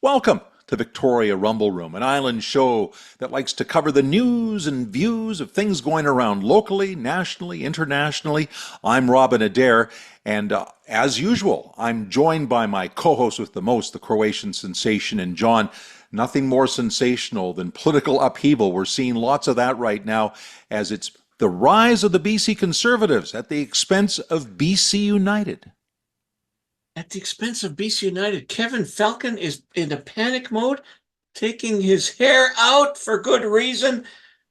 Welcome to Victoria Rumble Room, an island show that likes to cover the news and views of things going around locally, nationally, internationally. I'm Robin Adair, and as usual, I'm joined by my co-host with the most, the Croatian sensation, and John. Nothing more sensational than political upheaval. We're seeing lots of that right now as it's the rise of the BC Conservatives at the expense of BC United. At the expense of BC United, Kevin Falcon is in a panic mode, taking his hair out for good reason.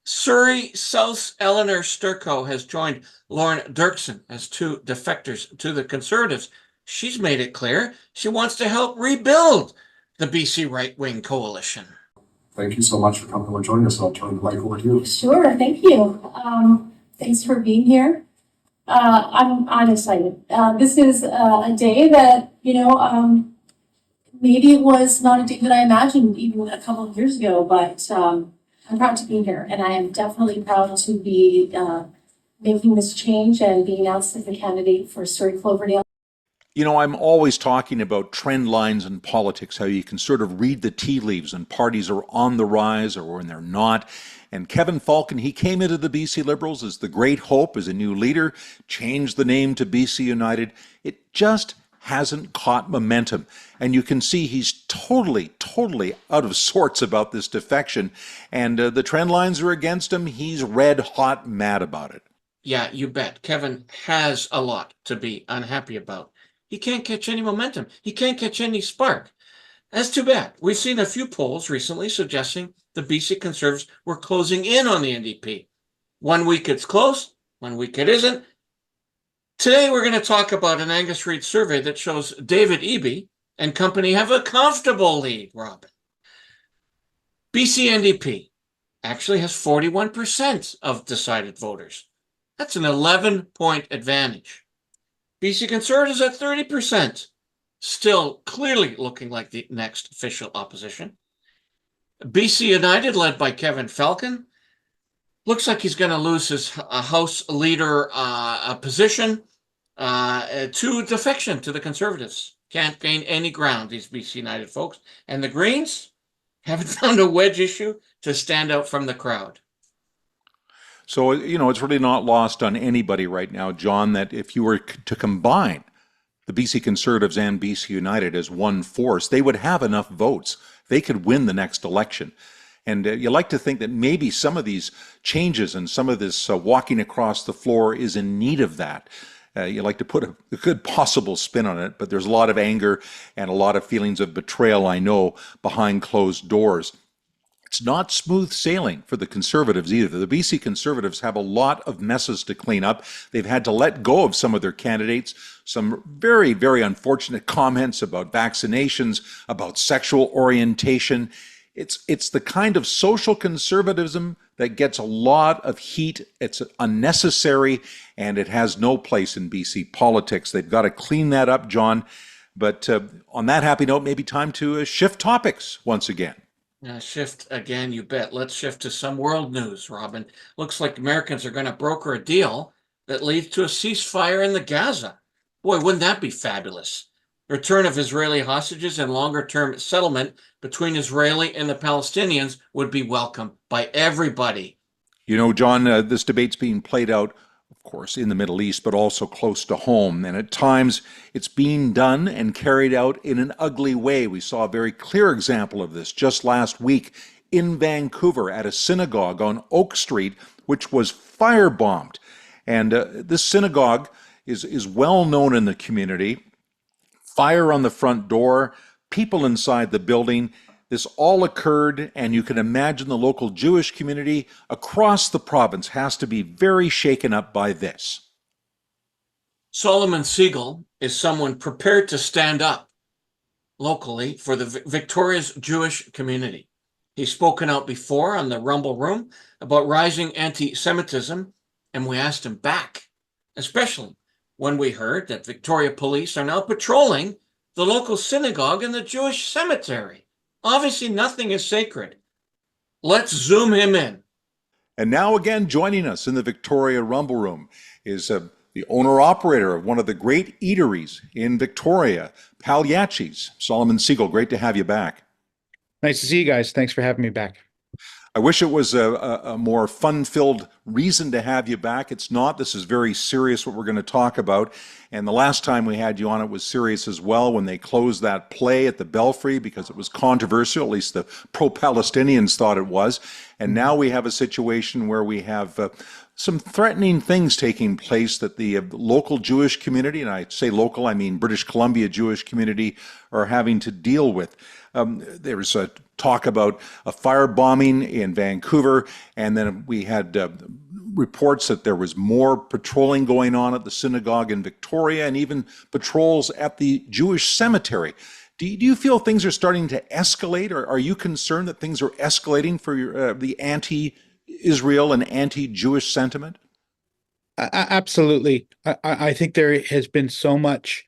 Surrey South's Eleanor Sturko has joined Lauren Dirksen as two defectors to the Conservatives. She's made it clear she wants to help rebuild the BC right-wing coalition. Thank you so much for coming and joining us. I'll turn the mic over to you. Sure, thank you. Thanks for being here. I'm excited. This is a day that, maybe it was not a day that I imagined even a couple of years ago, but I'm proud to be here. And I am definitely proud to be making this change and being announced as the candidate for Surrey Cloverdale. You know, I'm always talking about trend lines in politics, how you can sort of read the tea leaves and parties are on the rise or when they're not. And Kevin Falcon, he came into the BC Liberals as the great hope, as a new leader, changed the name to BC United. It just hasn't caught momentum. And you can see he's totally out of sorts about this defection. And the trend lines are against him. He's red hot mad about it. Yeah, you bet. Kevin has a lot to be unhappy about. He can't catch any momentum. He can't catch any spark. That's too bad. We've seen a few polls recently suggesting the BC Conservatives were closing in on the NDP. 1 week it's close, 1 week it isn't. Today we're going to talk about an Angus Reid survey that shows David Eby and company have a comfortable lead, Robin. BC NDP actually has 41% of decided voters. That's an 11-point advantage. BC Conservatives at 30%. Still clearly looking like the next official opposition. BC United, led by Kevin Falcon, looks like he's going to lose his House leader position to defection to the Conservatives. Can't gain any ground, these BC United folks. And the Greens haven't found a wedge issue to stand out from the crowd. So, it's really not lost on anybody right now, John, that if you were to combine the BC Conservatives and BC United as one force, they would have enough votes. They could win the next election. And you like to think that maybe some of these changes and some of this walking across the floor is in need of that. You like to put a good possible spin on it, but there's a lot of anger and a lot of feelings of betrayal, I know, behind closed doors. It's not smooth sailing for the Conservatives either. The BC Conservatives have a lot of messes to clean up. They've had to let go of some of their candidates, some very, very unfortunate comments about vaccinations, about sexual orientation. It's the kind of social conservatism that gets a lot of heat. It's unnecessary, and it has no place in BC politics. They've got to clean that up, John. But on that happy note, maybe time to shift topics once again. Shift again, you bet. Let's shift to some world news, Robin. Looks like Americans are going to broker a deal that leads to a ceasefire in the Gaza. Boy, wouldn't that be fabulous? Return of Israeli hostages and longer-term settlement between Israeli and the Palestinians would be welcomed by everybody. You know, John, this debate's being played out, of course, in the Middle East, but also close to home. And at times, it's being done and carried out in an ugly way. We saw a very clear example of this just last week in Vancouver at a synagogue on Oak Street, which was firebombed. And this synagogue is well known in the community. Fire on the front door, people inside the building. This all occurred, and you can imagine the local Jewish community across the province has to be very shaken up by this. Soloman Siegel is someone prepared to stand up locally for the Victoria's Jewish community. He's spoken out before on the Rumble Room about rising anti-Semitism, and we asked him back, especially when we heard that Victoria police are now patrolling the local synagogue and the Jewish cemetery. Obviously, nothing is sacred. Let's zoom him in. And now again, joining us in the Victoria Rumble Room is the owner-operator of one of the great eateries in Victoria, Pagliacci's. Soloman Siegel, great to have you back. Nice to see you guys. Thanks for having me back. I wish it was a more fun-filled reason to have you back. It's not. This is very serious what we're going to talk about. And the last time we had you on, it was serious as well when they closed that play at the Belfry because it was controversial. At least the pro-Palestinians thought it was. And now we have a situation where we have some threatening things taking place that the local Jewish community, and I say local, I mean British Columbia Jewish community, are having to deal with. There was a talk about a firebombing in Vancouver, and then we had reports that there was more patrolling going on at the synagogue in Victoria and even patrols at the Jewish cemetery. Do you feel things are starting to escalate, or are you concerned that things are escalating for the anti-Israel and anti-Jewish sentiment? Absolutely. I think there has been so much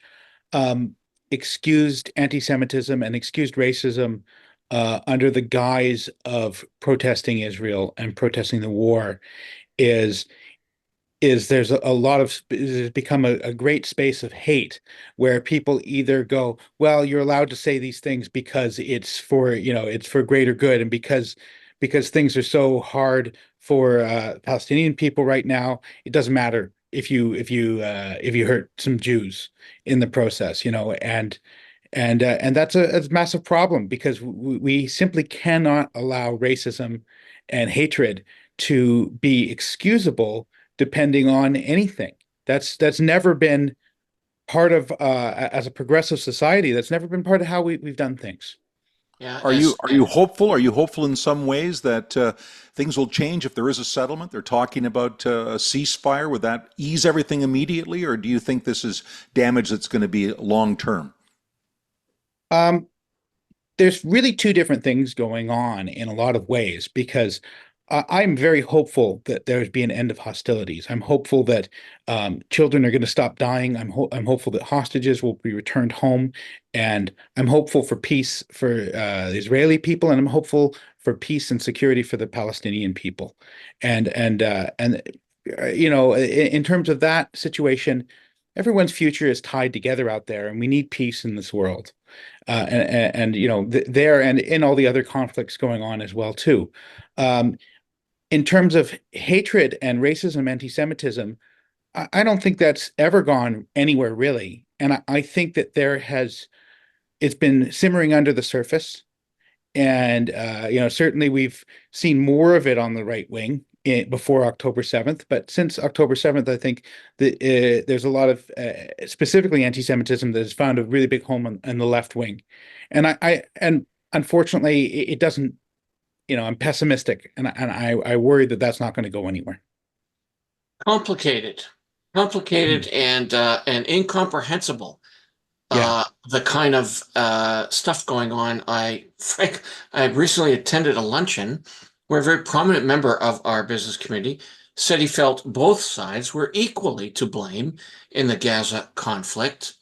excused anti-Semitism and excused racism under the guise of protesting Israel and protesting the war is there's a lot of it's become a great space of hate where people either go, well, you're allowed to say these things because it's for, it's for greater good, and because things are so hard for Palestinian people right now, it doesn't matter if you hurt some Jews in the process, and that's a massive problem because we simply cannot allow racism and hatred to be excusable depending on anything. That's never been part of as a progressive society, that's never been part of how we've done things. Yeah, Are you hopeful? Are you hopeful in some ways that things will change if there is a settlement? They're talking about a ceasefire. Would that ease everything immediately, or do you think this is damage that's going to be long term? Um, there's really two different things going on in a lot of ways because I'm very hopeful that there's be an end of hostilities. I'm hopeful that children are going to stop dying. I'm hopeful that hostages will be returned home, and I'm hopeful for peace for the Israeli people, and I'm hopeful for peace and security for the Palestinian people. And in terms of that situation, everyone's future is tied together out there, and we need peace in this world. There and in all the other conflicts going on as well too. Um, in terms of hatred and racism, anti-Semitism, I don't think that's ever gone anywhere really. And I think that it's been simmering under the surface. And certainly we've seen more of it on the right wing before October 7th. But since October 7th, I think there's a lot of specifically anti-Semitism that has found a really big home on the left wing. And unfortunately, it doesn't. I'm pessimistic, and I worry that that's not going to go anywhere. complicated, Mhm. and incomprehensible. Yeah. The kind of stuff going on. I recently attended a luncheon where a very prominent member of our business committee said he felt both sides were equally to blame in the Gaza conflict.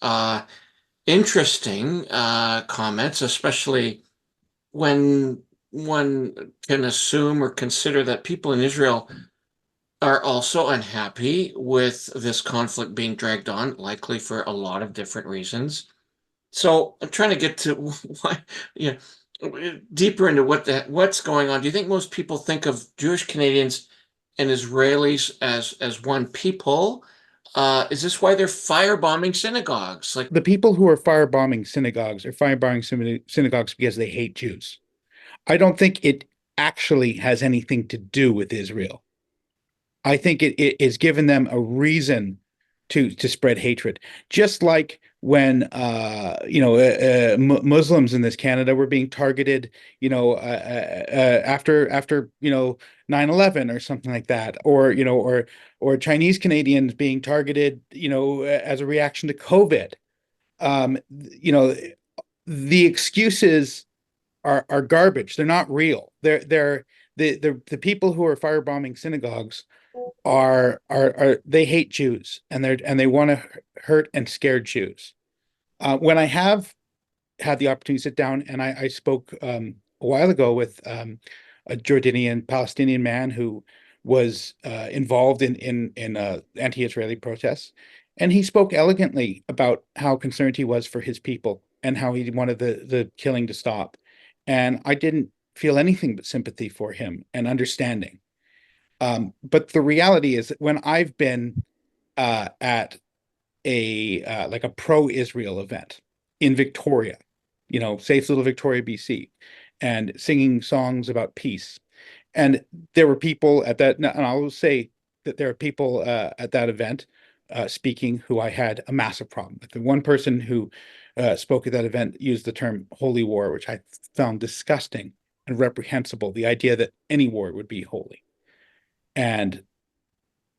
Interesting comments, especially when one can assume or consider that people in Israel are also unhappy with this conflict being dragged on, likely for a lot of different reasons. So I'm trying to get to why, you deeper into what's going on. Do you think most people think of Jewish Canadians and Israelis as one people? Is this why they're firebombing synagogues? Like, The people who are firebombing synagogues are firebombing synagogues because they hate Jews. I don't think it actually has anything to do with Israel. I think it is given them a reason to spread hatred, just like when Muslims in this Canada were being targeted, after 9/11 or something like that, or Chinese Canadians being targeted, as a reaction to COVID. Um, you know, the excuses are garbage. They're not real. They're the people who are firebombing synagogues are they hate Jews, and they want to hurt and scare Jews. When I have had the opportunity to sit down, and I spoke a while ago with a Jordanian Palestinian man who was involved in anti-Israeli protests, and he spoke elegantly about how concerned he was for his people and how he wanted the killing to stop. and I didn't feel anything but sympathy for him and understanding. But the reality is that when I've been at a like a pro-Israel event in Victoria, safe little Victoria, BC, and singing songs about peace, and there were people at that, and I'll say that there are people at that event speaking who I had a massive problem with. The one person who spoke at that event used the term holy war, which I found disgusting and reprehensible. The idea that any war would be holy. And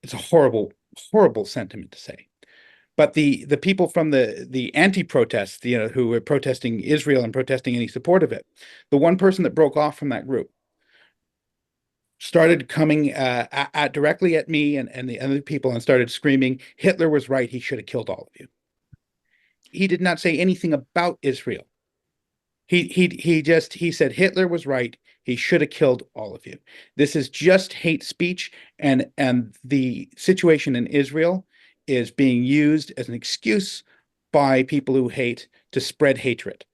it's a horrible, horrible sentiment to say. But the people from the anti-protests, who were protesting Israel and protesting any support of it, the one person that broke off from that group started coming directly at me and the other people and started screaming, Hitler was right, he should have killed all of you. He did not say anything about Israel. He said Hitler was right, he should have killed all of you. This is just hate speech, and the situation in Israel is being used as an excuse by people who hate to spread hatred.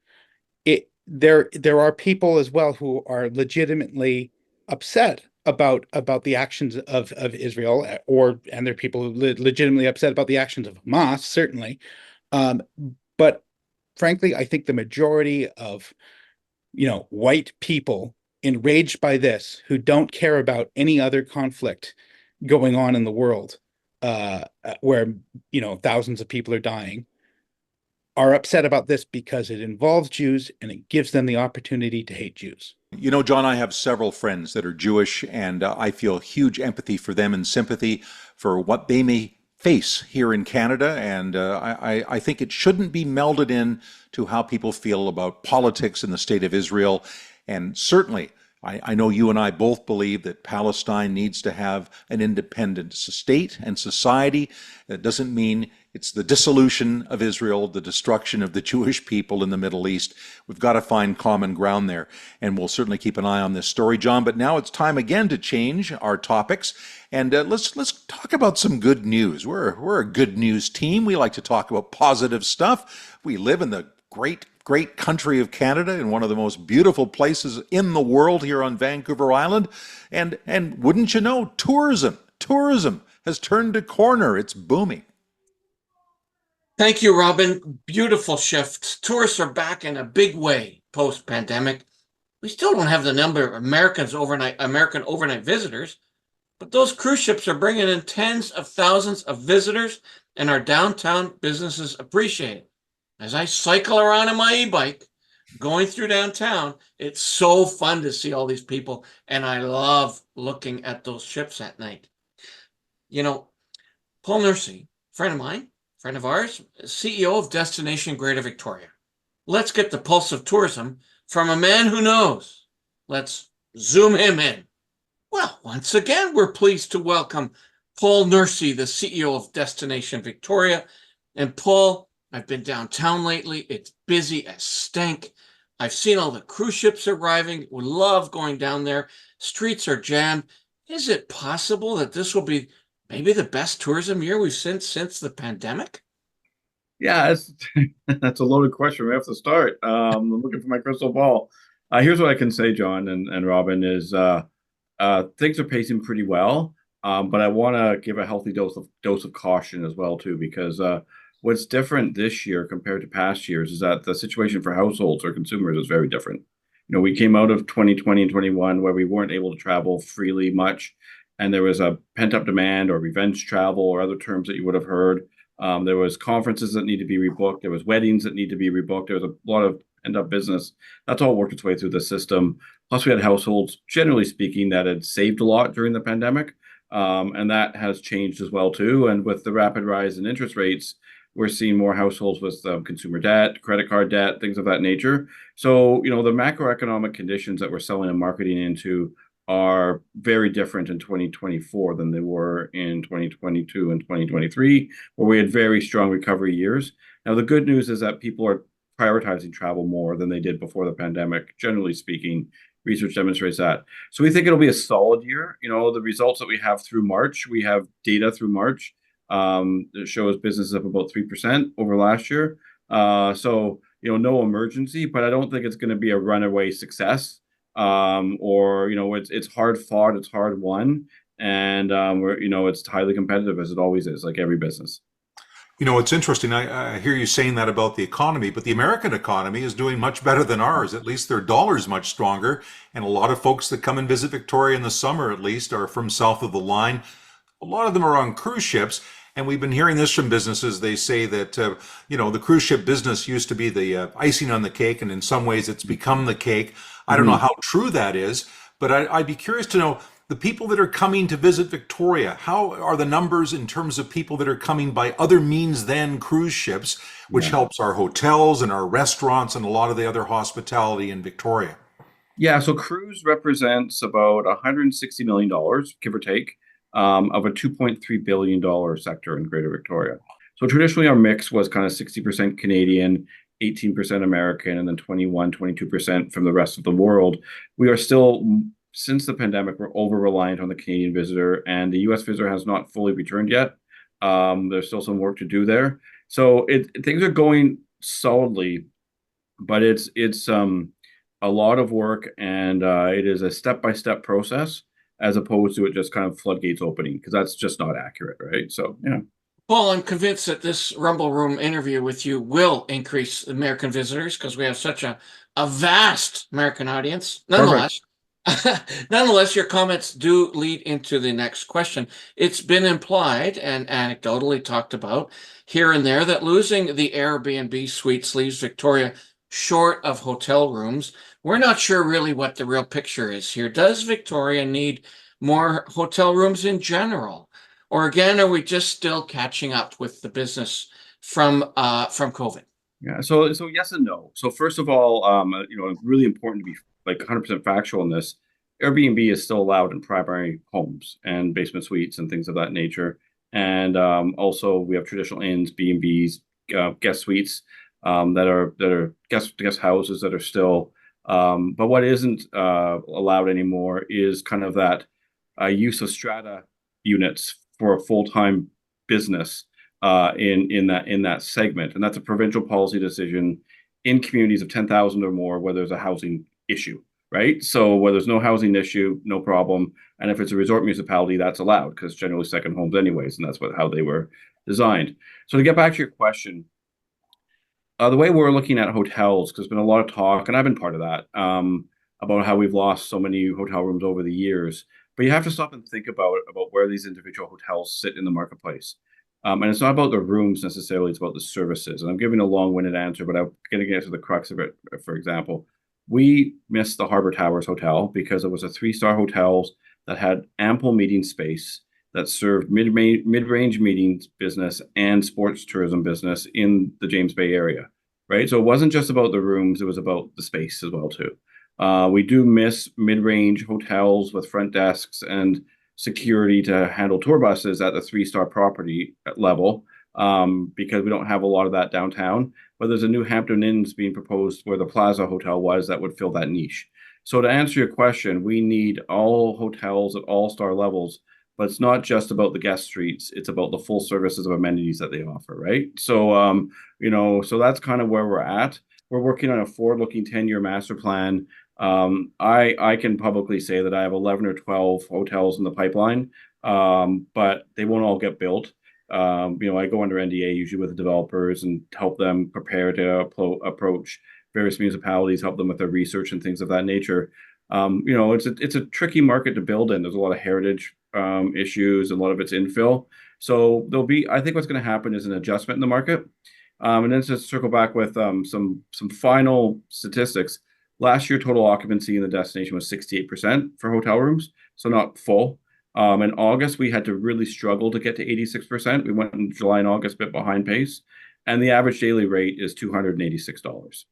There are people as well who are legitimately upset about the actions of Israel, and there are people who legitimately upset about the actions of Hamas, certainly. But frankly, I think the majority of white people enraged by this, who don't care about any other conflict going on in the world, where thousands of people are dying, are upset about this because it involves Jews and it gives them the opportunity to hate Jews. John, I have several friends that are Jewish, and I feel huge empathy for them and sympathy for what they may face here in Canada. And I think it shouldn't be melded in to how people feel about politics in the state of Israel. And certainly, I know you and I both believe that Palestine needs to have an independent state and society. That doesn't mean it's the dissolution of Israel, the destruction of the Jewish people in the Middle East. We've got to find common ground there, and we'll certainly keep an eye on this story, John. But now it's time again to change our topics, and let's talk about some good news. We're a good news team. We like to talk about positive stuff. We live in the great country of Canada, in one of the most beautiful places in the world here on Vancouver Island. And wouldn't you know, tourism has turned a corner. It's booming. Thank you, Robin. Beautiful shift. Tourists are back in a big way post-pandemic. We still don't have the number of American overnight visitors, but those cruise ships are bringing in tens of thousands of visitors, and our downtown businesses appreciate it. As I cycle around on my e-bike, going through downtown, it's so fun to see all these people, and I love looking at those ships at night. Paul Nursey, friend of mine, friend of ours, CEO of Destination Greater Victoria. Let's get the pulse of tourism from a man who knows. Let's zoom him in. Well, once again, we're pleased to welcome Paul Nursey, the CEO of Destination Victoria. And Paul, I've been downtown lately. It's busy as stank. I've seen all the cruise ships arriving. We love going down there. Streets are jammed. Is it possible that this will be maybe the best tourism year we've seen since the pandemic? Yeah, that's a loaded question. We have to start. I'm looking for my crystal ball. Here's what I can say, John and Robin, is things are pacing pretty well. But I want to give a healthy dose of caution as well, too, because what's different this year compared to past years is that the situation for households or consumers is very different. We came out of 2020 and 21 where we weren't able to travel freely much, and there was a pent-up demand or revenge travel or other terms that you would have heard. There was conferences that need to be rebooked. There was weddings that need to be rebooked. There was a lot of pent-up business. That's all worked its way through the system. Plus, we had households, generally speaking, that had saved a lot during the pandemic, and that has changed as well, too. And with the rapid rise in interest rates, we're seeing more households with consumer debt, credit card debt, things of that nature. So, the macroeconomic conditions that we're selling and marketing into are very different in 2024 than they were in 2022 and 2023, where we had very strong recovery years. Now, the good news is that people are prioritizing travel more than they did before the pandemic. Generally speaking, research demonstrates that. So we think it'll be a solid year. The results that we have through March, we have data through March that shows business up about 3% over last year. So no emergency, but I don't think it's going to be a runaway success. Or it's hard fought, it's hard won, and it's highly competitive as it always is, like every business. It's interesting. I hear you saying that about the economy, but the American economy is doing much better than ours. At least their dollar's much stronger. And a lot of folks that come and visit Victoria in the summer, at least, are from south of the line. A lot of them are on cruise ships. And we've been hearing this from businesses. They say that, the cruise ship business used to be the icing on the cake, and in some ways it's become the cake. I don't know how true that is, but I'd be curious to know the people that are coming to visit Victoria. How are the numbers in terms of people that are coming by other means than cruise ships, which helps our hotels and our restaurants and a lot of the other hospitality in Victoria? Yeah, so cruise represents about $160 million, give or take, of a $2.3 billion sector in Greater Victoria. So traditionally our mix was kind of 60% Canadian, 18% American, and then 22% from the rest of the world. We are still, since the pandemic, we're over-reliant on the Canadian visitor, and the US visitor has not fully returned yet. There's still some work to do there. So things are going solidly, but it's a lot of work, and it is a step-by-step process as opposed to it just kind of floodgates opening, because that's just not accurate, right? So, Paul, I'm convinced that this Rumble Room interview with you will increase American visitors because we have such a vast American audience. Nonetheless, your comments do lead into the next question. It's been implied and anecdotally talked about here and there that losing the Airbnb suites leaves Victoria short of hotel rooms. We're not sure really what the real picture is here. Does Victoria need more hotel rooms in general? Or again, are we just still catching up with the business from COVID? Yeah, so yes and no. So first of all, it's really important to be like 100% factual in this. Airbnb is still allowed in primary homes and basement suites and things of that nature. And also we have traditional inns, B&Bs, guest suites that are guest houses that are still. But what isn't allowed anymore is kind of that use of strata units for a full-time business in that segment, and that's a provincial policy decision in communities of 10,000 or more where there's a housing issue, right? So where there's no housing issue, no problem, and if it's a resort municipality, that's allowed because generally second homes anyways, and that's how they were designed. So to get back to your question, the way we're looking at hotels, because there's been a lot of talk, and I've been part of that, about how we've lost so many hotel rooms over the years. But you have to stop and think about where these individual hotels sit in the marketplace. And it's not about the rooms necessarily, it's about the services. And I'm giving a long-winded answer, but I'm going to get to the crux of it. For example, we missed the Harbour Towers Hotel because it was a 3-star hotel that had ample meeting space that served mid-range meetings business and sports tourism business in the James Bay area, right? So it wasn't just about the rooms, it was about the space as well too. We do miss mid-range hotels with front desks and security to handle tour buses at the 3-star property level because we don't have a lot of that downtown. But there's a new Hampton Inns being proposed where the Plaza Hotel was that would fill that niche. So to answer your question, we need all hotels at all star levels, but it's not just about the guest suites. It's about the full services of amenities that they offer, right? So, so that's kind of where we're at. We're working on a forward-looking 10-year master plan. I can publicly say that I have 11 or 12 hotels in the pipeline, but they won't all get built. I go under NDA usually with the developers and help them prepare to approach various municipalities, help them with their research and things of that nature. It's a tricky market to build in. There's a lot of heritage issues, and a lot of it's infill. So I think what's going to happen is an adjustment in the market. And then to circle back with some final statistics. Last year, total occupancy in the destination was 68% for hotel rooms, so not full. In August, we had to really struggle to get to 86%. We went in July and August a bit behind pace, and the average daily rate is $286.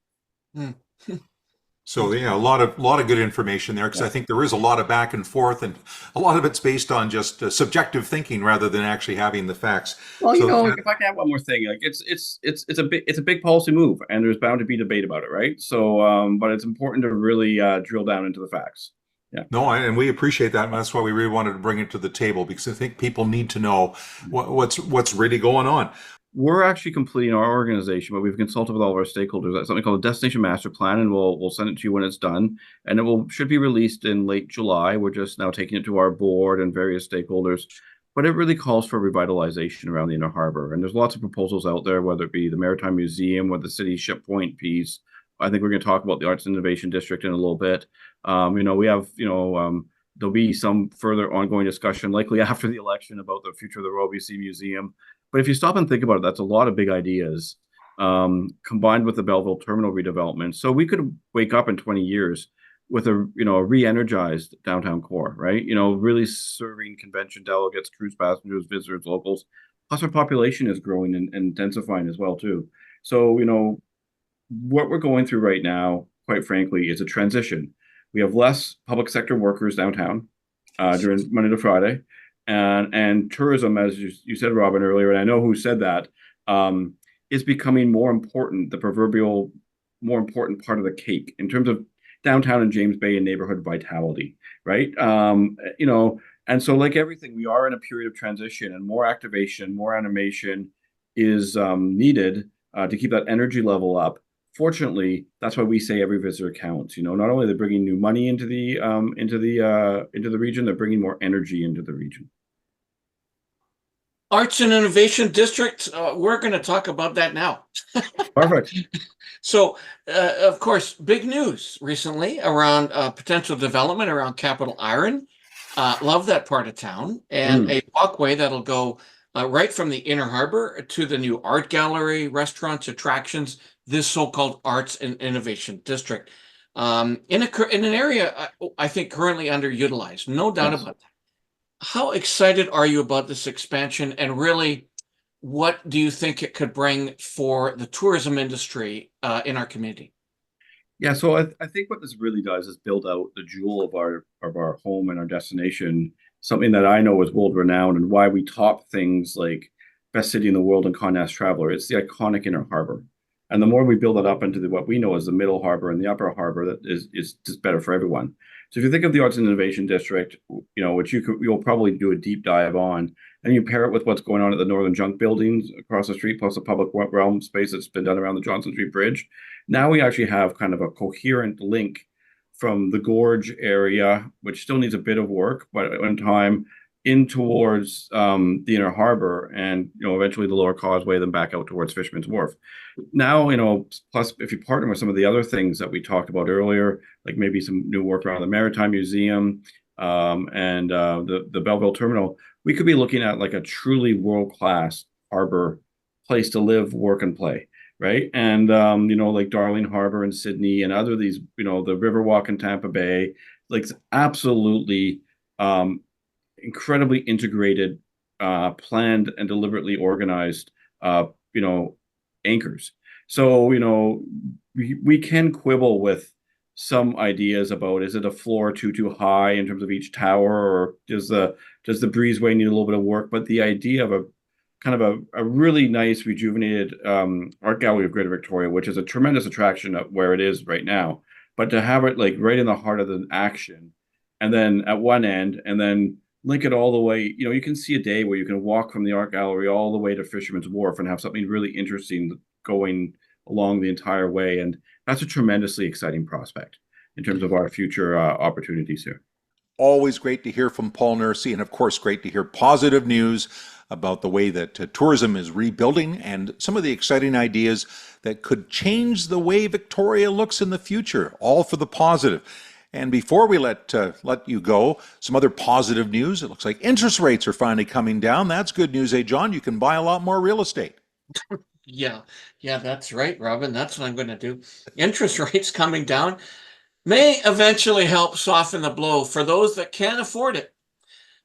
So yeah, a lot of good information there, because I think there is a lot of back and forth, and a lot of it's based on just subjective thinking rather than actually having the facts. Well, if I can add one more thing, like it's a big policy move, and there's bound to be debate about it, right? So, but it's important to really drill down into the facts. Yeah. No, and we appreciate that, and that's why we really wanted to bring it to the table, because I think people need to know what's really going on. we're actually completing our organization, but we've consulted with all of our stakeholders. That's something called a destination master plan, and we'll send it to you when it's done. And should be released in late July. We're just now taking it to our board and various stakeholders. But it really calls for revitalization around the Inner Harbor. And there's lots of proposals out there, whether it be the Maritime Museum or the city ship point piece. I think we're going to talk about the Arts and Innovation District in a little bit. We have, there'll be some further ongoing discussion, likely after the election, about the future of the Royal BC Museum. But if you stop and think about it, that's a lot of big ideas, combined with the Belleville terminal redevelopment. So we could wake up in 20 years with a re-energized downtown core, right? Really serving convention delegates, cruise passengers, visitors, locals. Plus our population is growing and densifying as well too. So, what we're going through right now, quite frankly, is a transition. We have less public sector workers downtown during Monday to Friday. And tourism, as you said, Robin, earlier, and I know who said that, is becoming more important, the proverbial more important part of the cake in terms of downtown and James Bay and neighborhood vitality, right? And so like everything, we are in a period of transition, and more activation, more animation is needed to keep that energy level up. Fortunately, that's why we say every visitor counts. Not only are they bringing new money into the region, they're bringing more energy into the region. Arts and Innovation District, we're going to talk about that now. Perfect. So, of course, big news recently around potential development around Capital Iron. Love that part of town, and a walkway that'll go right from the Inner Harbor to the new art gallery, restaurants, attractions, this so-called Arts and Innovation District, in an area I think currently underutilized, no doubt about that. How excited are you about this expansion, and really, what do you think it could bring for the tourism industry in our community? Yeah, so I think what this really does is build out the jewel of our home and our destination, something that I know is world renowned, and why we top things like best city in the world and Condé Nast Traveler. It's the iconic Inner Harbor, and the more we build it up into what we know as the Middle Harbor and the Upper Harbor, that is just better for everyone. So if you think of the Arts and Innovation District, which you'll probably do a deep dive on, and you pair it with what's going on at the Northern Junk buildings across the street, plus the public realm space that's been done around the Johnson Street Bridge, now we actually have kind of a coherent link from the Gorge area, which still needs a bit of work, but at one time in towards the Inner Harbor, and eventually the Lower Causeway, then back out towards Fisherman's Wharf. Now, plus if you partner with some of the other things that we talked about earlier, like maybe some new work around the Maritime Museum and the Belleville Terminal, we could be looking at like a truly world-class harbor place to live, work, and play, right? And like Darling Harbor in Sydney and other these, the Riverwalk in Tampa Bay, like absolutely incredibly integrated, planned, and deliberately organized, anchors. So, we can quibble with some ideas about, is it a floor too high in terms of each tower, or does the breezeway need a little bit of work? But the idea of a really nice rejuvenated art gallery of Greater Victoria, which is a tremendous attraction of where it is right now, but to have it like right in the heart of the action, and then at one end, and then link it all the way, you can see a day where you can walk from the art gallery all the way to Fisherman's Wharf and have something really interesting going along the entire way. And that's a tremendously exciting prospect in terms of our future opportunities here. Always great to hear from Paul Nursey, and of course, great to hear positive news about the way that tourism is rebuilding and some of the exciting ideas that could change the way Victoria looks in the future, all for the positive. And before we let you go, some other positive news. It looks like interest rates are finally coming down. That's good news, John? You can buy a lot more real estate. Yeah, that's right, Robin. That's what I'm going to do. Interest rates coming down may eventually help soften the blow for those that can't afford it.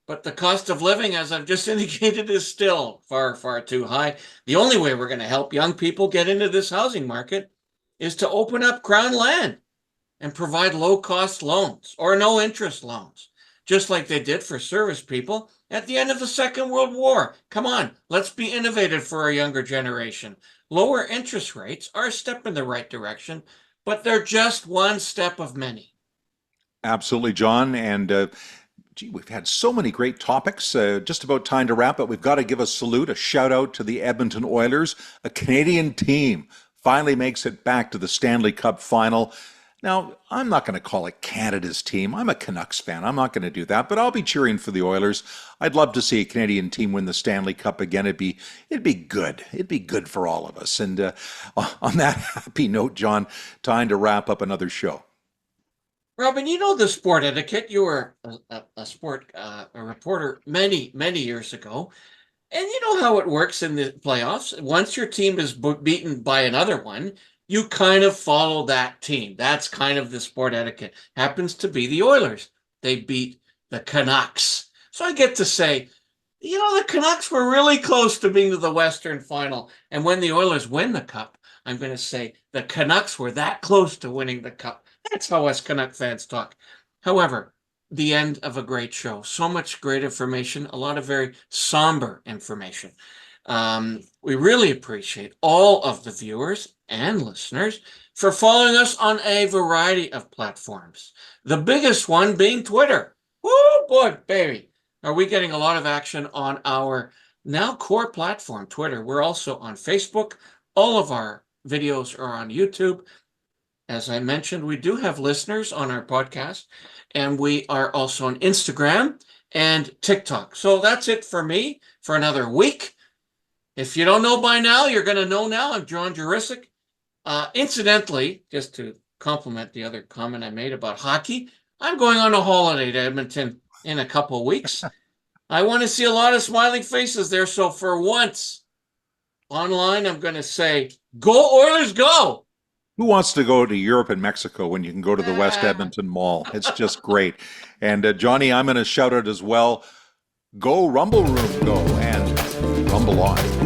But the cost of living, as I've just indicated, is still far, far too high. The only way we're going to help young people get into this housing market is to open up Crown land and provide low-cost loans or no-interest loans, just like they did for service people at the end of the Second World War. Come on, let's be innovative for our younger generation. Lower interest rates are a step in the right direction, but they're just one step of many. Absolutely, John. And Gee, we've had so many great topics. Just about time to wrap, but we've got to give a salute, a shout out to the Edmonton Oilers. A Canadian team finally makes it back to the Stanley Cup final. Now, I'm not going to call it Canada's team. I'm a Canucks fan. I'm not going to do that, but I'll be cheering for the Oilers. I'd love to see a Canadian team win the Stanley Cup again. It'd be good. It'd be good for all of us. And on that happy note, John, time to wrap up another show. Robin, you know the sport etiquette. You were a sport a reporter many years ago. And you know how it works in the playoffs. Once your team is beaten by another one, you kind of follow that team. That's kind of the sport etiquette. Happens to be the Oilers. They beat the Canucks. So I get to say, you know, the Canucks were really close to being to the Western Final. And when the Oilers win the Cup, I'm going to say the Canucks were that close to winning the Cup. That's how us Canuck fans talk. However, the end of a great show. So much great information, a lot of very somber information. We really appreciate all of the viewers and listeners for following us on a variety of platforms. The biggest one being Twitter. Woo, boy, baby. Are we getting a lot of action on our now core platform, Twitter? We're also on Facebook. All of our videos are on YouTube. As I mentioned, we do have listeners on our podcast, and we are also on Instagram and TikTok. So that's it for me for another week. If you don't know by now, you're going to know now. I'm John Jurisic. Incidentally, just to compliment the other comment I made about hockey, I'm going on a holiday to Edmonton in a couple of weeks. I want to see a lot of smiling faces there. So for once, online, I'm going to say, go Oilers, go! Who wants to go to Europe and Mexico when you can go to the West Edmonton Mall? It's just great. And Johnny, I'm going to shout out as well, go Rumble Room, go, and rumble on.